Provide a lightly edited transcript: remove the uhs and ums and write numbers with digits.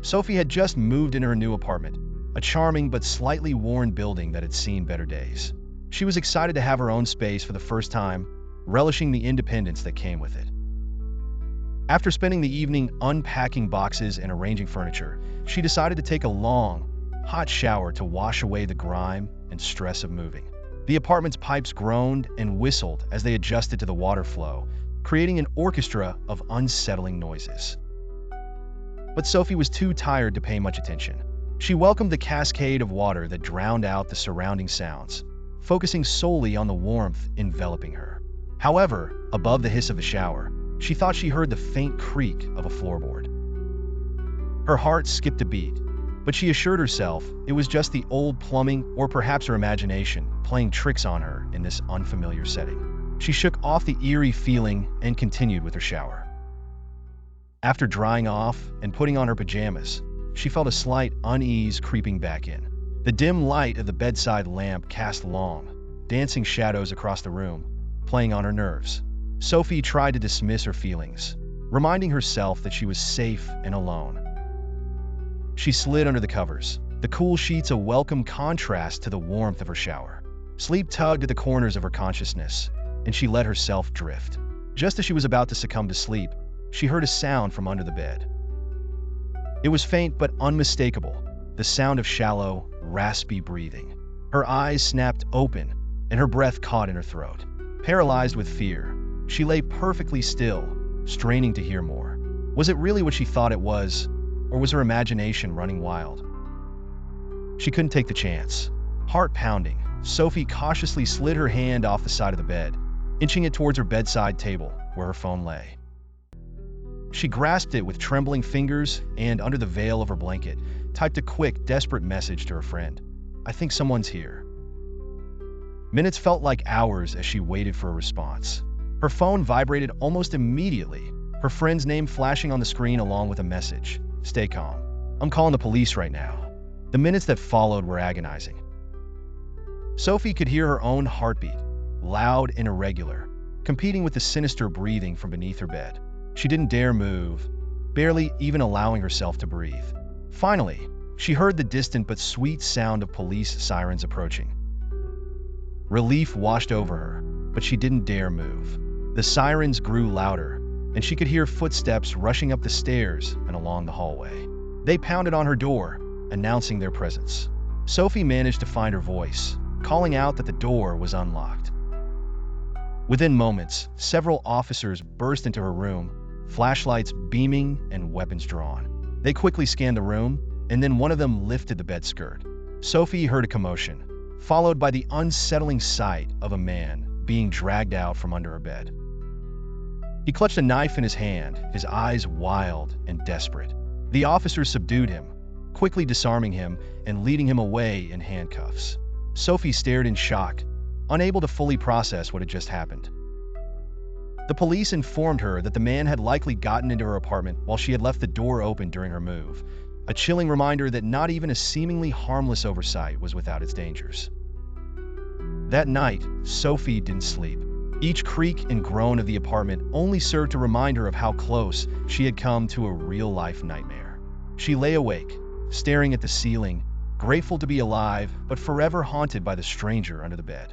Sophie had just moved into her new apartment, a charming but slightly worn building that had seen better days. She was excited to have her own space for the first time, relishing the independence that came with it. After spending the evening unpacking boxes and arranging furniture, she decided to take a long, hot shower to wash away the grime and stress of moving. The apartment's pipes groaned and whistled as they adjusted to the water flow, creating an orchestra of unsettling noises. But Sophie was too tired to pay much attention. She welcomed the cascade of water that drowned out the surrounding sounds, focusing solely on the warmth enveloping her. However, above the hiss of the shower, she thought she heard the faint creak of a floorboard. Her heart skipped a beat, but she assured herself it was just the old plumbing or perhaps her imagination playing tricks on her in this unfamiliar setting. She shook off the eerie feeling and continued with her shower. After drying off and putting on her pajamas, she felt a slight unease creeping back in. The dim light of the bedside lamp cast long, dancing shadows across the room, playing on her nerves. Sophie tried to dismiss her feelings, reminding herself that she was safe and alone. She slid under the covers, the cool sheets a welcome contrast to the warmth of her shower. Sleep tugged at the corners of her consciousness, and she let herself drift. Just as she was about to succumb to sleep, she heard a sound from under the bed. It was faint but unmistakable, the sound of shallow, raspy breathing. Her eyes snapped open, and her breath caught in her throat. Paralyzed with fear, she lay perfectly still, straining to hear more. Was it really what she thought it was, or was her imagination running wild? She couldn't take the chance. Heart pounding, Sophie cautiously slid her hand off the side of the bed, inching it towards her bedside table, where her phone lay. She grasped it with trembling fingers and, under the veil of her blanket, typed a quick, desperate message to her friend. "I think someone's here." Minutes felt like hours as she waited for a response. Her phone vibrated almost immediately, her friend's name flashing on the screen along with a message. "Stay calm. I'm calling the police right now." The minutes that followed were agonizing. Sophie could hear her own heartbeat, loud and irregular, competing with the sinister breathing from beneath her bed. She didn't dare move, barely even allowing herself to breathe. Finally, she heard the distant but sweet sound of police sirens approaching. Relief washed over her, but she didn't dare move. The sirens grew louder, and she could hear footsteps rushing up the stairs and along the hallway. They pounded on her door, announcing their presence. Sophie managed to find her voice, calling out that the door was unlocked. Within moments, several officers burst into her room, flashlights beaming and weapons drawn. They quickly scanned the room, and then one of them lifted the bed skirt. Sophie heard a commotion, followed by the unsettling sight of a man being dragged out from under her bed. He clutched a knife in his hand, his eyes wild and desperate. The officers subdued him, quickly disarming him and leading him away in handcuffs. Sophie stared in shock, unable to fully process what had just happened. The police informed her that the man had likely gotten into her apartment while she had left the door open during her move, a chilling reminder that not even a seemingly harmless oversight was without its dangers. That night, Sophie didn't sleep. Each creak and groan of the apartment only served to remind her of how close she had come to a real-life nightmare. She lay awake, staring at the ceiling, grateful to be alive, but forever haunted by the stranger under the bed.